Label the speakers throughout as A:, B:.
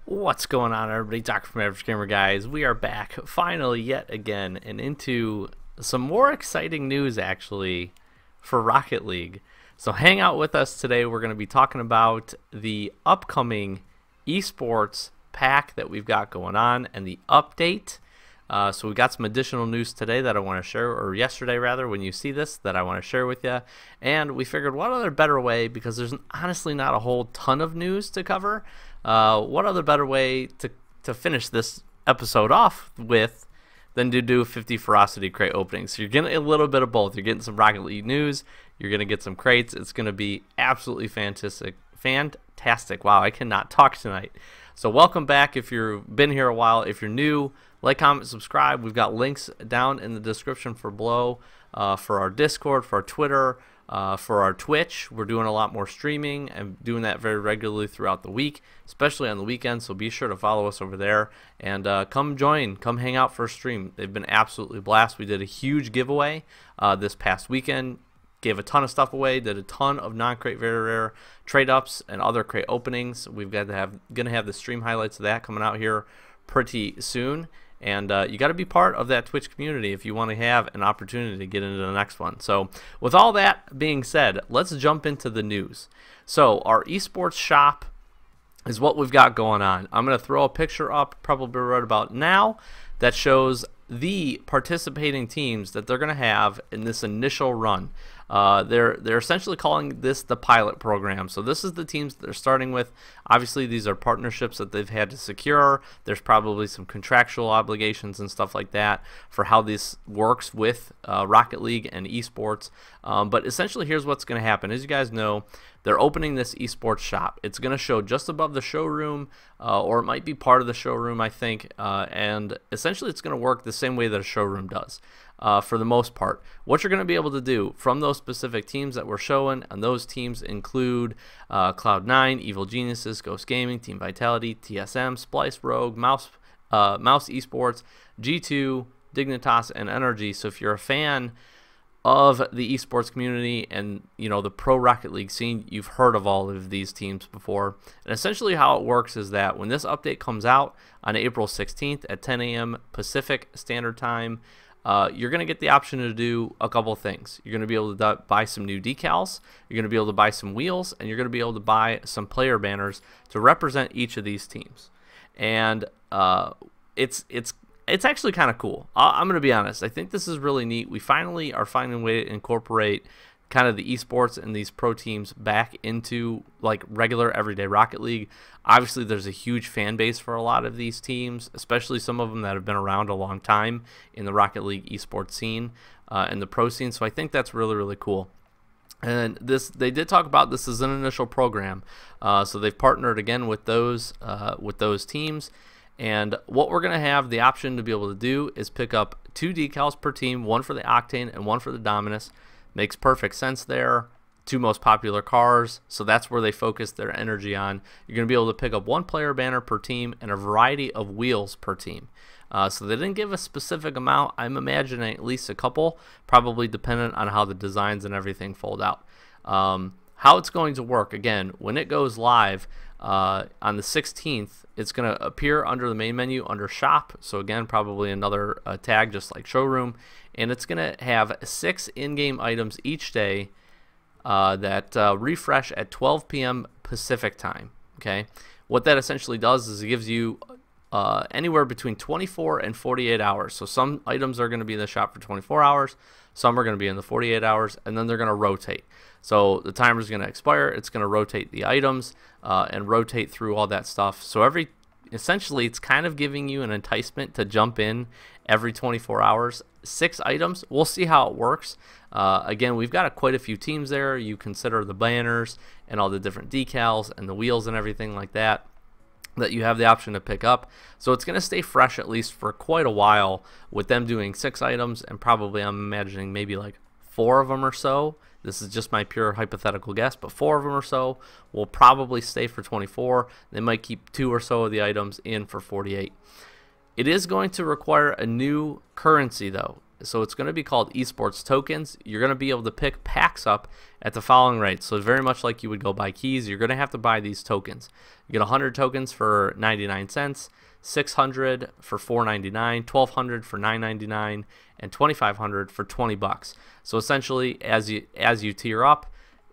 A: What's going on, everybody? Dr. from Average Gamer, guys. We are back finally yet again and into some more exciting news actually for Rocket League. So hang out with us today. We're going to be talking about the upcoming esports pack that we've got going on and the update. So we got some additional news today that I want to share, or yesterday rather, when you see this, that I want to share with you. And we figured what other better way, because there's honestly not a whole ton of news to cover, what other better way to finish this episode off with than to do 50 Ferocity crate openings. So you're getting a little bit of both. You're getting some Rocket League news, you're going to get some crates. It's going to be absolutely fantastic. Wow, I cannot talk tonight. So welcome back if you've been here a while. If you're new, like, comment, subscribe. We've got links down in the description for below for our Discord, for our Twitter, for our Twitch. We're doing a lot more streaming and doing that very regularly throughout the week, especially on the weekends. So be sure to follow us over there and come hang out for a stream. They've been absolutely blast. We did a huge giveaway this past weekend. Gave a ton of stuff away, did a ton of non-crate very rare trade ups and other crate openings. We've got to gonna have the stream highlights of that coming out here pretty soon. And you got to be part of that Twitch community if you want to have an opportunity to get into the next one. So with all that being said, let's jump into the news. So our esports shop is what we've got going on. I'm going to throw a picture up probably right about now that shows the participating teams that they're going to have in this initial run. They're essentially calling this the pilot program. So this is the teams that they're starting with. Obviously, these are partnerships that they've had to secure. There's probably some contractual obligations and stuff like that for how this works with Rocket League and esports. But essentially, here's what's going to happen. As you guys know, they're opening this esports shop. It's going to show just above the showroom, or it might be part of the showroom, I think. And essentially, it's going to work the same way that a showroom does. For the most part, what you're going to be able to do from those specific teams that we're showing, and those teams include Cloud9, Evil Geniuses, Ghost Gaming, Team Vitality, TSM, Splice, Rogue, Mouse Esports, G2, Dignitas, and Energy. So if you're a fan of the esports community and the pro Rocket League scene, you've heard of all of these teams before. And essentially how it works is that when this update comes out on April 16th at 10 a.m. Pacific Standard Time, you're going to get the option to do a couple things. You're going to be able to buy some new decals, you're going to be able to buy some wheels, and you're going to be able to buy some player banners to represent each of these teams. And it's actually kind of cool. I'm going to be honest. I think this is really neat. We finally are finding a way to incorporate kind of the esports and these pro teams back into like regular everyday Rocket League. Obviously, there's a huge fan base for a lot of these teams, especially some of them that have been around a long time in the Rocket League esports scene and the pro scene. So I think that's really, really cool. And they did talk about this as an initial program. So they've partnered again with those teams. And what we're going to have the option to be able to do is pick up 2 decals per team, one for the Octane and one for the Dominus. Makes perfect sense there. 2 most popular cars, so that's where they focus their energy on. You're going to be able to pick up 1 player banner per team and a variety of wheels per team. So they didn't give a specific amount. I'm imagining at least a couple, probably dependent on how the designs and everything fold out. How it's going to work, again, when it goes live on the 16th, it's going to appear under the main menu under shop. So again, probably another tag just like showroom. And it's going to have 6 in-game items each day that refresh at 12 p.m. Pacific time. Okay, what that essentially does is it gives you anywhere between 24 and 48 hours. So some items are going to be in the shop for 24 hours, some are going to be in the 48 hours, and then they're going to rotate. So the timer is going to expire, it's going to rotate the items and rotate through all that stuff. So essentially it's kind of giving you an enticement to jump in every 24 hours. 6 items, we'll see how it works. Again, we've got quite a few teams there. You consider the banners and all the different decals and the wheels and everything like that you have the option to pick up. So it's going to stay fresh at least for quite a while with them doing 6 items, and probably I'm imagining maybe like 4 of them or so. This is just my pure hypothetical guess, but 4 of them or so will probably stay for 24. They might keep 2 or so of the items in for 48. It is going to require a new currency though. So it's going to be called Esports tokens. You're going to be able to pick packs up at the following rates. So very much like you would go buy keys, you're going to have to buy these tokens. You get 100 tokens for 99 cents, 600 for $4.99, 1,200 for $9.99, and 2,500 for 20 bucks. So essentially, as you tier up,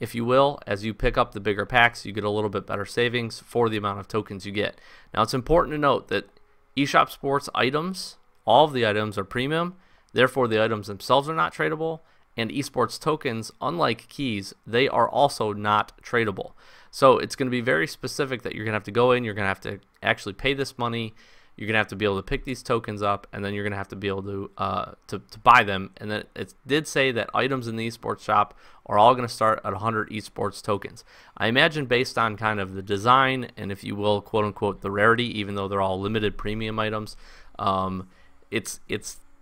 A: if you will, as you pick up the bigger packs, you get a little bit better savings for the amount of tokens you get. Now, it's important to note that eShop Sports items, all of the items are premium, therefore the items themselves are not tradable, and esports tokens, unlike keys, they are also not tradable. So it's going to be very specific that you're going to have to go in, you're going to have to actually pay this money, you're going to have to be able to pick these tokens up, and then you're going to have to be able to buy them. And then it did say that items in the esports shop are all going to start at 100 esports tokens. I imagine based on kind of the design and, if you will, quote unquote, the rarity, even though they're all limited premium items,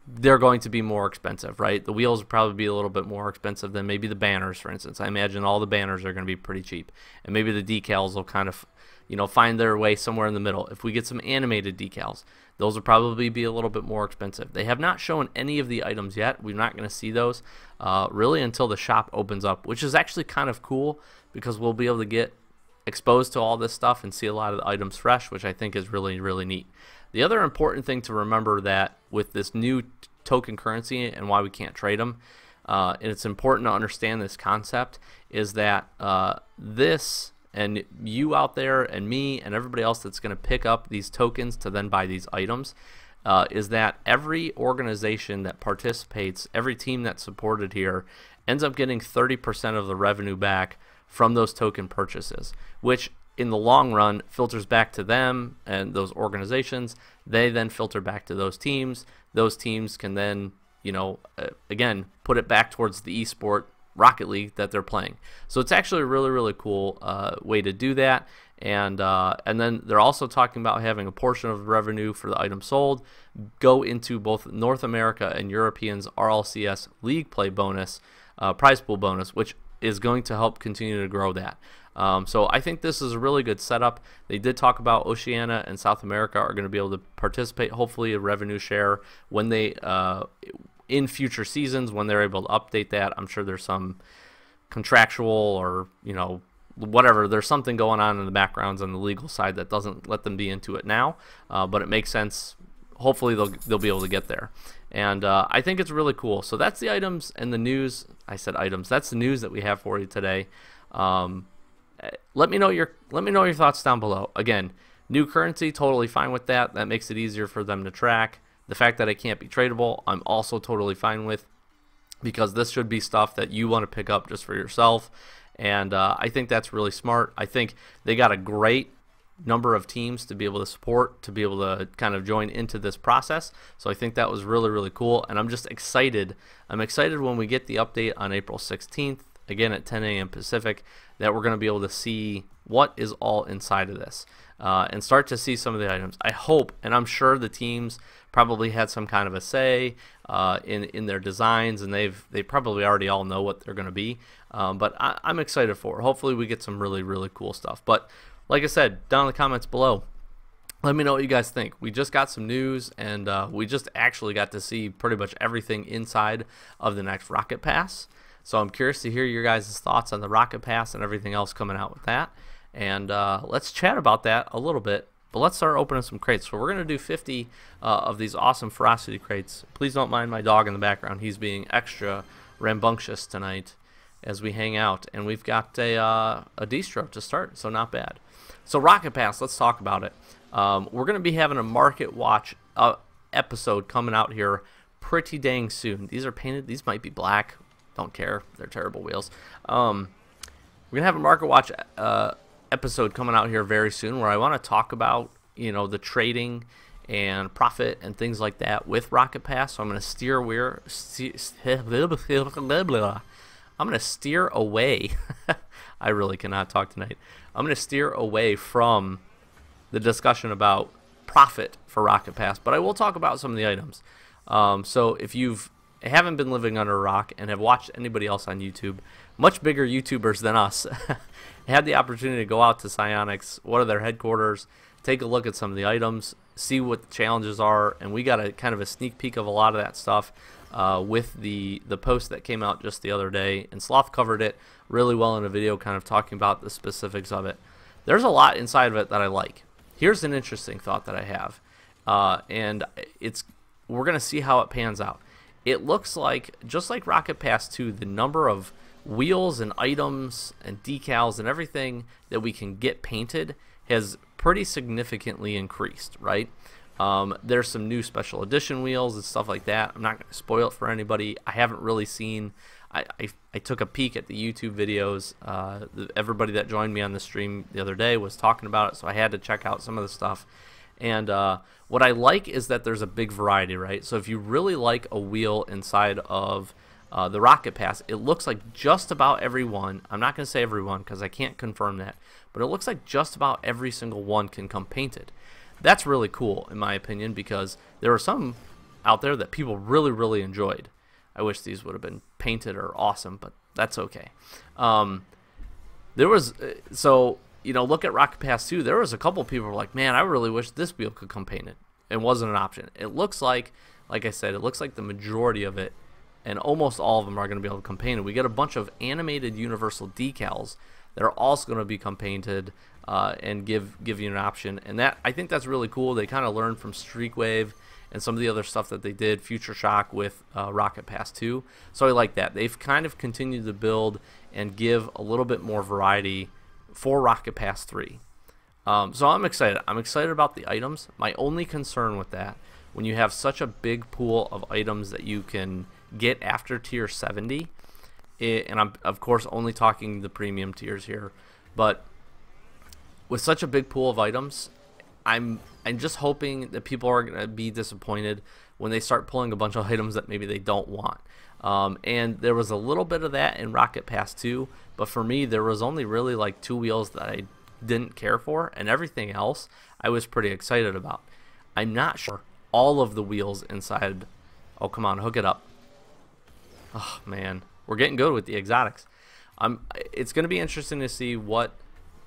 A: they're going to be more expensive, right? The wheels will probably be a little bit more expensive than maybe the banners, for instance. I imagine all the banners are going to be pretty cheap, and maybe the decals will kind of, find their way somewhere in the middle. If we get some animated decals, those will probably be a little bit more expensive. They have not shown any of the items yet. We're not going to see those really until the shop opens up, which is actually kind of cool because we'll be able to get exposed to all this stuff and see a lot of the items fresh, which I think is really, really neat. The other important thing to remember that with this new token currency and why we can't trade them, and it's important to understand this concept, is that this, and you out there and me and everybody else that's going to pick up these tokens to then buy these items, is that every organization that participates, every team that's supported here, ends up getting 30% of the revenue back from those token purchases, which in the long run filters back to them and those organizations. They then filter back to those teams. Those teams can then, again, put it back towards the esport Rocket League that they're playing. So it's actually a really, really cool way to do that. And then they're also talking about having a portion of revenue for the items sold go into both North America and Europeans RLCS league play bonus, prize pool bonus, which is going to help continue to grow that. So I think this is a really good setup. They did talk about Oceania and South America are going to be able to participate, hopefully a revenue share when they in future seasons when they're able to update that. I'm sure there's some contractual or whatever. There's something going on in the backgrounds on the legal side that doesn't let them be into it now, but it makes sense. Hopefully they'll be able to get there, and I think it's really cool. So that's the items and the news. I said items. That's the news that we have for you today. Let me know your thoughts down below. Again, new currency, totally fine with that. That makes it easier for them to track. The fact that it can't be tradable, I'm also totally fine with, because this should be stuff that you want to pick up just for yourself. And I think that's really smart. I think they got a great number of teams to be able to support, to be able to kind of join into this process. So I think that was really, really cool. And I'm just excited. I'm excited when we get the update on April 16th, again at 10 a.m. Pacific, that we're going to be able to see what is all inside of this and start to see some of the items. I hope, and I'm sure the teams probably had some kind of a say in their designs, and they probably already all know what they're going to be. But I'm excited for it. Hopefully we get some really, really cool stuff. But like I said, down in the comments below, let me know what you guys think. We just got some news, and we just actually got to see pretty much everything inside of the next Rocket Pass. So I'm curious to hear your guys' thoughts on the Rocket Pass and everything else coming out with that. And let's chat about that a little bit. But let's start opening some crates. So we're going to do 50 of these awesome Ferocity crates. Please don't mind my dog in the background. He's being extra rambunctious tonight as we hang out. And we've got a distro to start, so not bad. So Rocket Pass, let's talk about it. We're going to be having a Market Watch episode coming out here pretty dang soon. These are painted. These might be black. Don't care. They're terrible wheels. We're going to have a Market Watch episode coming out here very soon where I want to talk about, the trading and profit and things like that with Rocket Pass. So I'm going to steer away. I really cannot talk tonight. I'm going to steer away from the discussion about profit for Rocket Pass, but I will talk about some of the items. So if you've haven't been living under a rock and have watched anybody else on YouTube, much bigger YouTubers than us, had the opportunity to go out to Psyonix, what are their headquarters, take a look at some of the items, see what the challenges are, and we got a kind of a sneak peek of a lot of that stuff with the post that came out just the other day, and Sloth covered it really well in a video kind of talking about the specifics of it. There's a lot inside of it that I like. Here's an interesting thought that I have, and we're going to see how it pans out. It looks like, just like Rocket Pass 2, the number of wheels and items and decals and everything that we can get painted has pretty significantly increased, right? There's some new special edition wheels and stuff like that. I'm not going to spoil it for anybody. I haven't really seen. I took a peek at the YouTube videos. Everybody that joined me on the stream the other day was talking about it, so I had to check out some of the stuff. And what I like is that there's a big variety, right? So if you really like a wheel inside of the Rocket Pass, it looks like just about every one. I'm not going to say every one because I can't confirm that, but it looks like just about every single one can come painted. That's really cool, in my opinion, because there are some out there that people really, really enjoyed. I wish these would have been painted or awesome, but that's okay. Look at Rocket Pass 2. There was a couple people who were like, man, I really wish this wheel could come painted. It wasn't an option. It looks like I said, it looks like the majority of it, and almost all of them are going to be able to come painted. We get a bunch of animated universal decals that are also going to become painted and give you an option. And that, I think that's really cool. They kind of learned from Streakwave and some of the other stuff that they did, Future Shock with Rocket Pass 2. So I like that. They've kind of continued to build and give a little bit more variety for Rocket Pass 3. So I'm excited. I'm excited about the items. My only concern with that, when you have such a big pool of items that you can get after tier 70, and I'm of course only talking the premium tiers here, but with such a big pool of items, I'm just hoping that people are going to be disappointed when they start pulling a bunch of items that maybe they don't want. And there was a little bit of that in Rocket Pass 2, but for me there was only really like 2 wheels that I didn't care for, and everything else I was pretty excited about. I'm not sure all of the wheels inside. Oh, come on, hook it up. Oh man, we're getting good with the exotics. It's going to be interesting to see what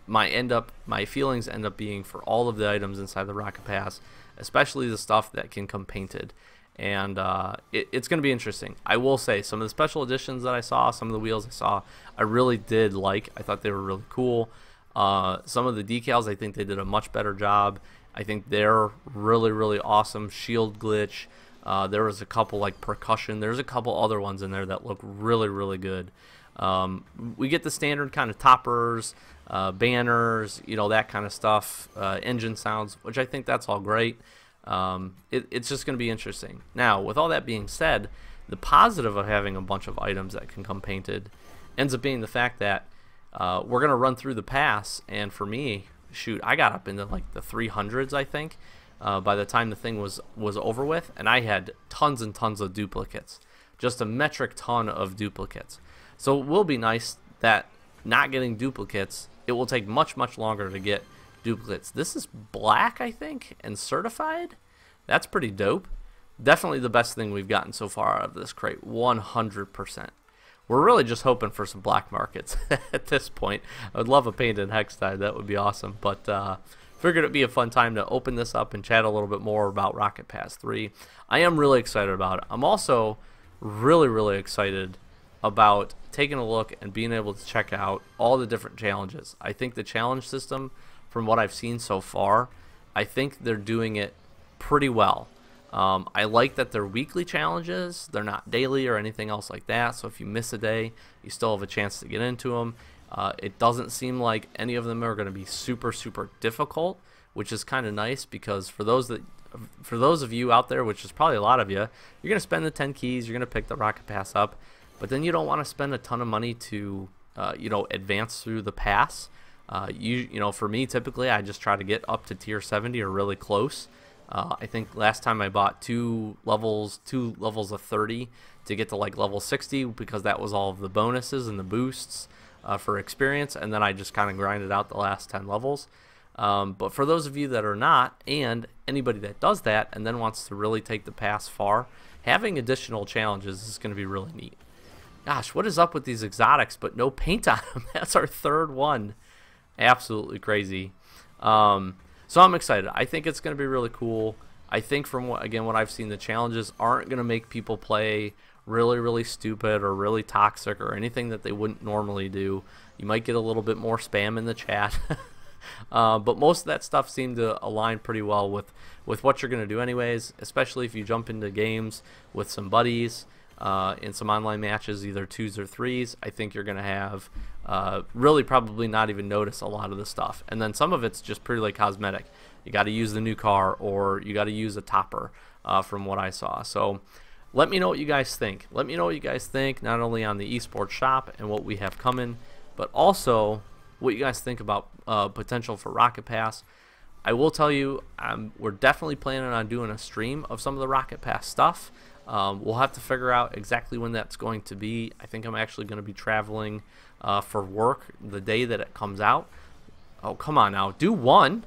A: my feelings end up being for all of the items inside the Rocket Pass, especially the stuff that can come painted. And it's going to be interesting. I will say some of the special editions that I saw, some of the wheels I saw, I really did like. I thought they were really cool. Some of the decals, I think they did a much better job. I think they're really, really awesome. Shield glitch. There was a couple like percussion. There's a couple other ones in there that look really, really good. We get the standard kind of toppers, banners, that kind of stuff, engine sounds, which I think that's all great. It's just going to be interesting. Now, with all that being said, the positive of having a bunch of items that can come painted ends up being the fact that we're going to run through the pass, and for me, shoot, I got up into like the 300s, I think, by the time the thing was over with, and I had tons and tons of duplicates, just a metric ton of duplicates. So it will be nice that not getting duplicates, it will take much, much longer to get duplicates. This is black, I think, and certified. That's pretty dope. Definitely the best thing we've gotten so far out of this crate, 100%. We're really just hoping for some black markets at this point. I would love a painted hex die. That would be awesome. But figured it'd be a fun time to open this up and chat a little bit more about Rocket Pass 3. I am really excited about it. I'm also really, really excited about taking a look and being able to check out all the different challenges. I think the challenge system, from what I've seen so far, I think they're doing it pretty well. I like that they're weekly challenges. They're not daily or anything else like that, so if you miss a day, you still have a chance to get into them. It doesn't seem like any of them are going to be super, super difficult, which is kind of nice, because for those of you out there, which is probably a lot of you, you're going to spend the 10 keys, you're going to pick the Rocket Pass up, but then you don't want to spend a ton of money to advance through the pass. For me, typically I just try to get up to tier 70 or really close. I think last time I bought two levels of 30 to get to like level 60, because that was all of the bonuses and the boosts for experience, and then I just kind of grinded out the last 10 levels. But for those of you that are not, and anybody that does that and then wants to really take the pass far, having additional challenges is going to be really neat. Gosh, what is up with these exotics but no paint on them? That's our third one. Absolutely crazy. So I'm excited. I think it's going to be really cool. I think from what I've seen, the challenges aren't going to make people play really stupid or really toxic or anything that they wouldn't normally do. You might get a little bit more spam in the chat. But most of that stuff seemed to align pretty well with what you're going to do anyways, especially if you jump into games with some buddies in some online matches, either 2s or 3s. I think you're going to have really probably not even notice a lot of the stuff. And then some of it's just purely cosmetic. You got to use the new car, or you got to use a topper from what I saw. So let me know what you guys think. Let me know what you guys think, not only on the esports shop and what we have coming, but also what you guys think about potential for Rocket Pass. I will tell you, we're definitely planning on doing a stream of some of the Rocket Pass stuff. We'll have to figure out exactly when that's going to be. I think I'm actually going to be traveling for work the day that it comes out. Oh, come on now. Do one.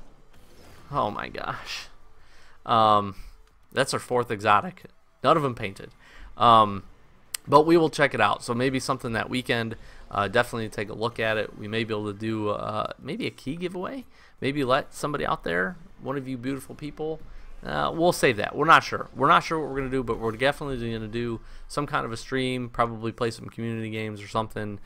A: Oh, my gosh. That's our 4th exotic. None of them painted. But we will check it out. So maybe something that weekend. Definitely take a look at it. We may be able to do maybe a key giveaway. Maybe let somebody out there, one of you beautiful people. We'll save that. We're not sure. We're not sure what we're going to do, but we're definitely going to do some kind of a stream, probably play some community games or something,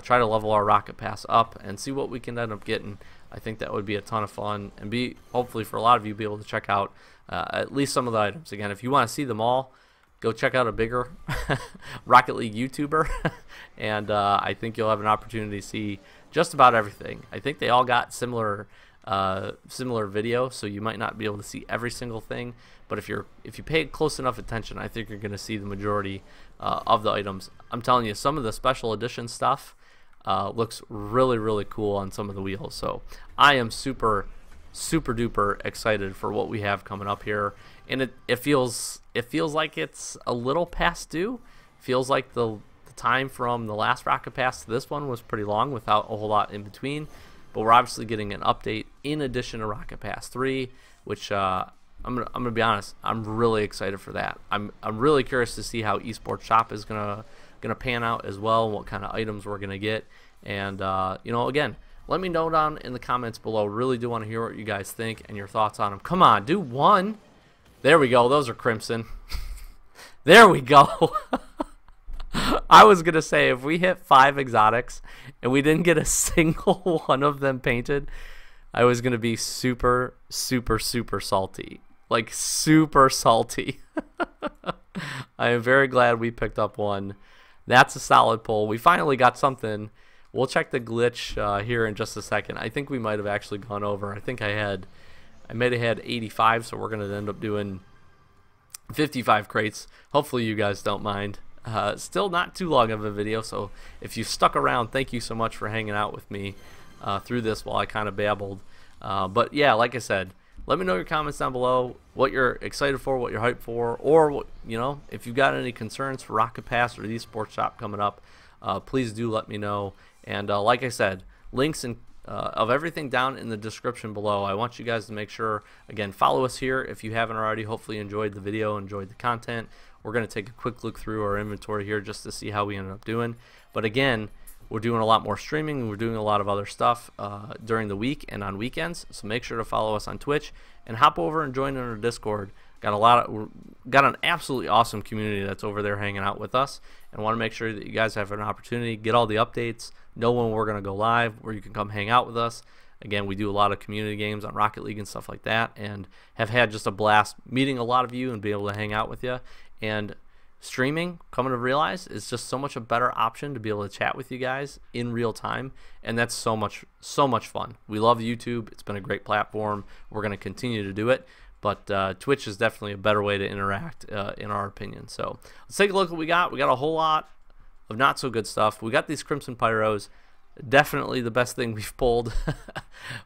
A: try to level our Rocket Pass up and see what we can end up getting. I think that would be a ton of fun, and be hopefully for a lot of you be able to check out at least some of the items. Again, if you want to see them all, go check out a bigger Rocket League YouTuber, and I think you'll have an opportunity to see just about everything. I think they all got similar video, so you might not be able to see every single thing, but if you pay close enough attention, I think you're going to see the majority of the items. I'm telling you, some of the special edition stuff looks really cool on some of the wheels. So I am super duper excited for what we have coming up here, and it feels like it's a little past due. Feels like the time from the last Rocket Pass to this one was pretty long without a whole lot in between, but we're obviously getting an update in addition to Rocket Pass 3, which I'm gonna be honest, I'm really excited for that. I'm really curious to see how Esports Shop is gonna pan out as well, and what kind of items we're gonna get. And you know, again, let me know down in the comments below. Really do want to hear what you guys think and your thoughts on them. Come on, do one. There we go. Those are crimson. There we go. I was gonna say, if we hit 5 exotics and we didn't get a single one of them painted, I was gonna be super salty. Like, super salty. I am very glad we picked up one. That's a solid pull. We finally got something. We'll check the glitch here in just a second. I think we might have actually gone over. I think I might have had 85, so we're going to end up doing 55 crates. Hopefully you guys don't mind. Still not too long of a video, so if you stuck around, thank you so much for hanging out with me through this while I kind of babbled. But yeah, like I said, let me know your comments down below, what you're excited for, what you're hyped for, or what, you know, if you've got any concerns for Rocket Pass or the Esports Shop coming up, please do let me know. And like I said, links of everything down in the description below. I want you guys to make sure, again, follow us here if you haven't already. Hopefully you enjoyed the video, enjoyed the content. We're going to take a quick look through our inventory here just to see how we ended up doing. But again, we're doing a lot more streaming, and we're doing a lot of other stuff during the week and on weekends. So make sure to follow us on Twitch and hop over and join in our Discord. Got an absolutely awesome community that's over there hanging out with us, and want to make sure that you guys have an opportunity, get all the updates, know when we're going to go live, where you can come hang out with us. Again, we do a lot of community games on Rocket League and stuff like that, and have had just a blast meeting a lot of you and being able to hang out with you. And streaming, coming to realize, is just so much a better option to be able to chat with you guys in real time, and that's so much fun. We love YouTube. It's been a great platform. We're going to continue to do it, but Twitch is definitely a better way to interact in our opinion. So let's take a look at what we got. We got a whole lot of not so good stuff. We got these Crimson Pyros, definitely the best thing we've pulled.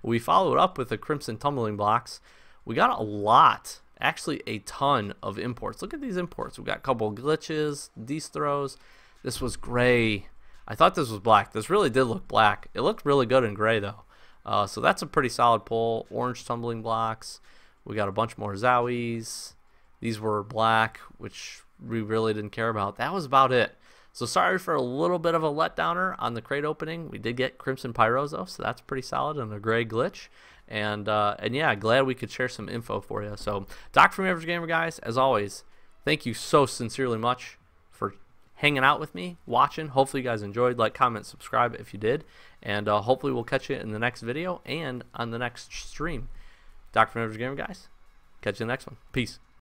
A: We followed up with the Crimson Tumbling Blocks. We got a lot, actually a ton of imports. Look at these imports. We got a couple glitches, these throws. This was gray. I thought this was black. This really did look black. It looked really good in gray though. So that's a pretty solid pull. Orange Tumbling Blocks. We got a bunch more Zowies. These were black, which we really didn't care about. That was about it. So sorry for a little bit of a letdowner on the crate opening. We did get Crimson Pyros though, so that's pretty solid, and a gray glitch. And yeah, glad we could share some info for you. So, Doc from Average Gamer, guys, as always, thank you so sincerely much for hanging out with me, watching. Hopefully you guys enjoyed. Like, comment, subscribe if you did. And hopefully we'll catch you in the next video and on the next stream. Doc from Average Gamer, guys. Catch you in the next one. Peace.